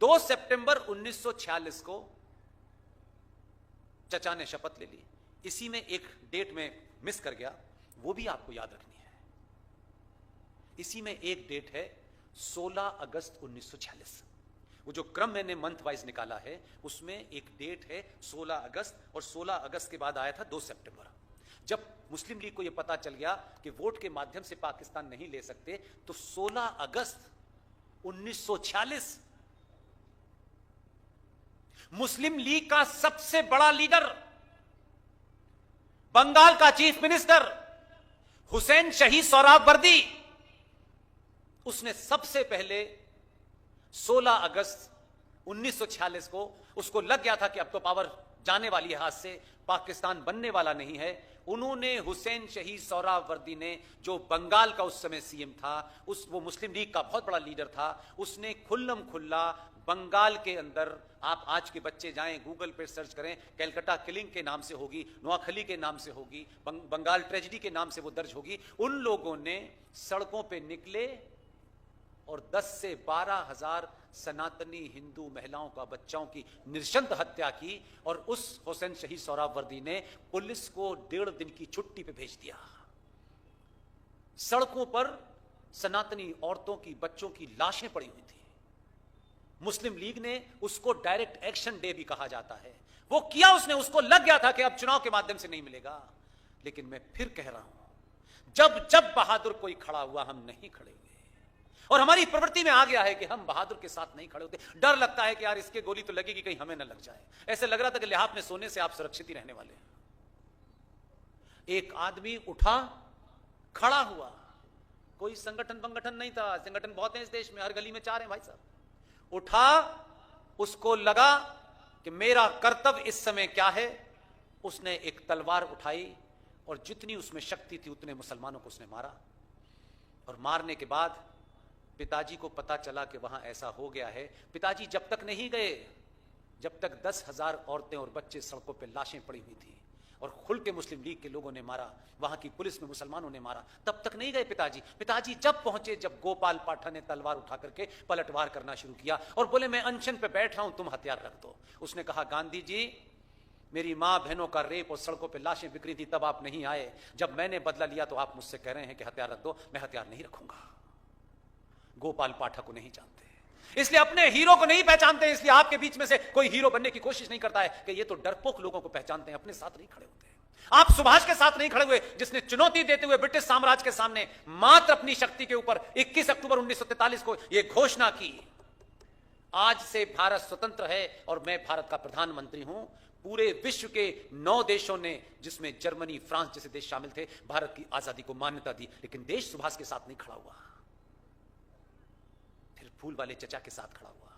2 सितंबर 1946 को चचा ने शपथ ले ली। इसी में एक डेट में मिस कर गया, वो भी आपको याद रखनी है। इसी में एक डेट है 16 अगस्त 1946। वो जो क्रम मैंने मंथ वाइज निकाला है उसमें एक डेट है 16 अगस्त, और 16 अगस्त के बाद आया था 2 सितंबर। जब मुस्लिम लीग को यह पता चल गया कि वोट के माध्यम से पाकिस्तान नहीं ले सकते, तो 16 अगस्त 1946 मुस्लिम लीग का सबसे बड़ा लीडर, बंगाल का चीफ मिनिस्टर हुसैन शहीद सोहरावर्दी, उसने सबसे पहले 16 अगस्त 1946 को, उसको लग गया था कि अब तो पावर जाने वाली है हाथ से, पाकिस्तान बनने वाला नहीं है, उन्होंने हुसैन शहीद सोहरावर्दी ने, जो बंगाल का उस समय सीएम था, वो मुस्लिम लीग का बहुत बड़ा लीडर था, उसने खुल्लम खुल्ला बंगाल के अंदर, आप आज के बच्चे जाएं गूगल पे सर्च करें, कैलकाटा किलिंग के नाम से होगी, नोआखली के नाम से होगी, बंगाल ट्रेजेडी के नाम से वो दर्ज होगी, उन लोगों ने सड़कों पे निकले और 10 से 12 हजार सनातनी हिंदू महिलाओं का, बच्चों की नृशंस हत्या की, और उस हुसैन शहीद सोहरावर्दी ने पुलिस को 1.5 दिन की छुट्टी पे भेज दिया। सड़कों पर सनातनी औरतों की, बच्चों की लाशें पड़ी हुई थी। मुस्लिम लीग ने उसको डायरेक्ट एक्शन डे भी कहा जाता है, वो किया उसने, उसको लग गया था कि अब चुनाव के माध्यम से नहीं मिलेगा। लेकिन मैं फिर कह रहा हूं, जब जब बहादुर कोई खड़ा हुआ, हम नहीं खड़े हुए, और हमारी प्रवृत्ति में आ गया है कि हम बहादुर के साथ नहीं खड़े होते। डर लगता है कि यार इसके गोली तो लगेगी, कहीं हमें न लग जाए। ऐसे लग रहा था कि लिहाफ में सोने से आप सुरक्षित ही रहने वाले हैं। एक आदमी उठा, खड़ा हुआ, कोई संगठन नहीं था, संगठन बहुत है इस देश में, हर गली में 4 हैं भाई साहब। उठा, उसको लगा कि मेरा कर्तव्य इस समय क्या है, उसने एक तलवार उठाई और जितनी उसमें शक्ति थी उतने मुसलमानों को उसने मारा। और मारने के बाद पिताजी को पता चला कि वहां ऐसा हो गया है। पिताजी जब तक नहीं गए, जब तक 10,000 औरतें और बच्चे सड़कों पर लाशें पड़ी हुई थी और खुल के मुस्लिम लीग के लोगों ने मारा, वहां की पुलिस में मुसलमानों ने मारा, तब तक नहीं गए पिताजी। पिताजी जब पहुंचे, जब गोपाल पाठक ने तलवार उठा करके पलटवार करना शुरू किया और बोले मैं अनशन पे बैठ रहा हूं, तुम हथियार रख दो। उसने कहा गांधी जी, मेरी मां बहनों का रेप और सड़कों पे लाशें बिखरी थी, तब आप नहीं आए। जब मैंने बदला लिया तो आप मुझसे कह रहे हैं कि हथियार रख दो, मैं हथियार नहीं रखूंगा। गोपाल पाठक को नहीं जानते, इसलिए अपने हीरो को नहीं पहचानते, इसलिए आपके बीच में से कोई हीरो बनने की कोशिश नहीं करता है कि ये तो डरपोक लोगों को पहचानते हैं, अपने साथ नहीं खड़े होते। आप सुभाष के साथ नहीं खड़े हुए, जिसने चुनौती देते हुए ब्रिटिश साम्राज्य के सामने मात्र अपनी शक्ति के ऊपर 21 अक्टूबर 1943 को यह घोषणा की, आज से भारत स्वतंत्र है और मैं भारत का प्रधानमंत्री हूं। पूरे विश्व के 9 देशों ने, जिसमें जर्मनी, फ्रांस जैसे देश शामिल थे, भारत की आजादी को मान्यता दी, लेकिन देश सुभाष के साथ नहीं खड़ा हुआ। फिर फूल वाले चचा के साथ खड़ा हुआ।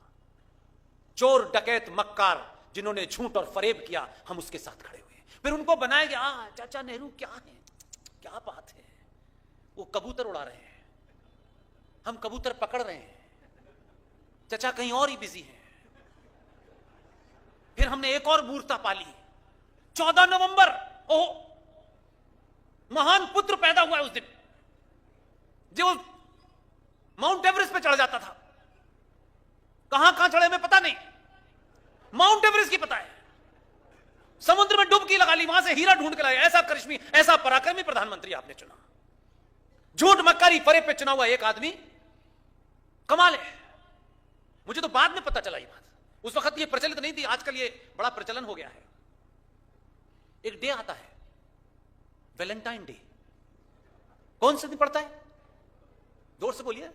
चोर, डकैत, मक्कार, जिन्होंने झूठ और फरेब किया, हम उसके साथ खड़े हुए। फिर उनको बनाया गया, चाचा नेहरू क्या है, क्या बात है, वो कबूतर उड़ा रहे हैं, हम कबूतर पकड़ रहे हैं, चचा कहीं और ही बिजी हैं। फिर हमने एक और मूर्ता पाली, 14 नवंबर, ओह महान पुत्र पैदा हुआ है उस दिन, जो माउंट एवरेस्ट पे चढ़ जाता था। कहां चढ़े हमें पता नहीं, माउंट एवरेस्ट की पता है, समुद्र में डुबकी लगा ली, वहां से हीरा ढूंढ के लाया। ऐसा करिश्मी, ऐसा पराक्रमी प्रधानमंत्री आपने चुना। झूठ मक्कारी फरेब पे चुना हुआ एक आदमी, कमाल है। मुझे तो बाद में पता चला ये बात, उस वक्त ये प्रचलित नहीं थी, आजकल ये बड़ा प्रचलन हो गया है। एक डे आता है, वैलेंटाइन डे, कौन सा दिन पड़ता है, जोर से बोलिए।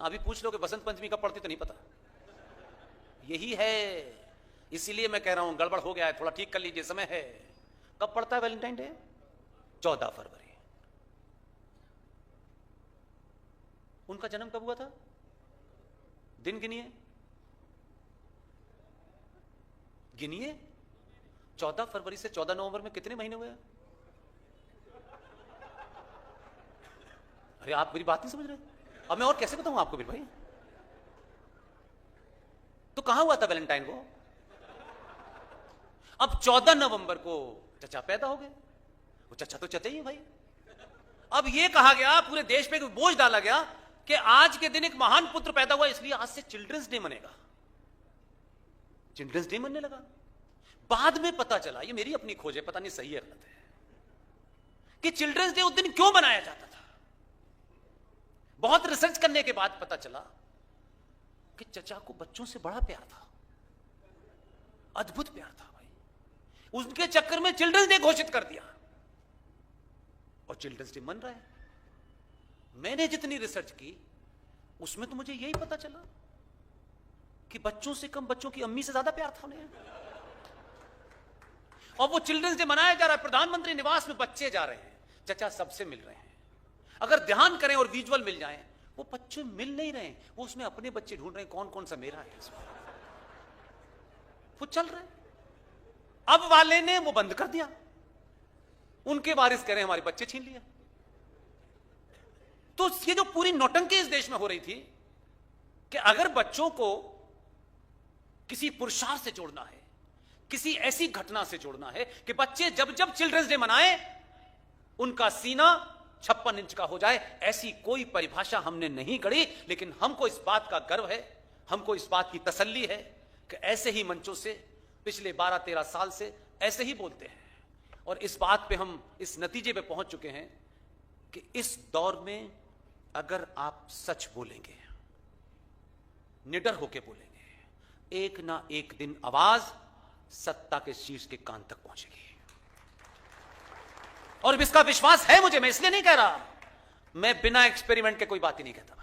अभी पूछ लो कि बसंत पंचमी कब पड़ती, तो नहीं पता। यही है, इसीलिए मैं कह रहा हूं गड़बड़ हो गया है, थोड़ा ठीक कर लीजिए, समय है। कब पड़ता है वैलेंटाइन डे? 14 फरवरी। उनका जन्म कब हुआ था, दिन गिनिए, गिनिए। 14 फरवरी से 14 नवंबर में कितने महीने हुए? अरे आप मेरी बात नहीं समझ रहे, अब मैं और कैसे बताऊं आपको फिर भाई। तो कहां हुआ था वैलेंटाइन को? अब 14 नवंबर को चचा पैदा हो गए। वो चचा तो चचा ही है भाई। अब ये कहा गया, पूरे देश पे बोझ डाला गया कि आज के दिन एक महान पुत्र पैदा हुआ, इसलिए आज से चिल्ड्रंस डे मनेगा। चिल्ड्रंस डे मनने लगा। बाद में पता चला, ये मेरी अपनी खोज है, पता नहीं सही है गलत है, कि चिल्ड्रंस डे उस दिन क्यों मनाया जाता था। बहुत रिसर्च करने के बाद पता चला कि चचा को बच्चों से बड़ा प्यार था, अद्भुत प्यार था भाई। उसके चक्कर में चिल्ड्रंस डे घोषित कर दिया और चिल्ड्रंस डे मन रहा है। मैंने जितनी रिसर्च की उसमें तो मुझे यही पता चला कि बच्चों से कम बच्चों की अम्मी से ज्यादा प्यार था उन्हें। और वो चिल्ड्रंस डे मनाया जा रहा है, प्रधानमंत्री निवास में बच्चे जा रहे हैं, चचा सबसे मिल रहे हैं। अगर ध्यान करें और विजुअल मिल जाए, वो बच्चे मिल नहीं रहे हैं, वो उसमें अपने बच्चे ढूंढ रहे हैं, कौन कौन सा मेरा है इसमें। वो चल रहा है। अब वाले ने वो बंद कर दिया, उनके वारिस कह रहे हैं हमारे बच्चे छीन लिए। तो ये जो पूरी नौटंकी इस देश में हो रही थी कि अगर बच्चों को किसी पुरुषार्थ से जोड़ना है, किसी ऐसी घटना से जोड़ना है कि बच्चे जब जब चिल्ड्रंस डे मनाएं उनका सीना 56 इंच का हो जाए, ऐसी कोई परिभाषा हमने नहीं गढ़ी। लेकिन हमको इस बात का गर्व है, हमको इस बात की तसल्ली है कि ऐसे ही मंचों से पिछले 12-13 साल से ऐसे ही बोलते हैं। और इस बात पे हम इस नतीजे पे पहुंच चुके हैं कि इस दौर में अगर आप सच बोलेंगे, निडर होकर बोलेंगे, एक ना एक दिन आवाज सत्ता के शीर्ष के कान तक पहुंचेगी। और इसका विश्वास है मुझे, मैं इसलिए नहीं कह रहा, मैं बिना एक्सपेरिमेंट के कोई बात ही नहीं कहता।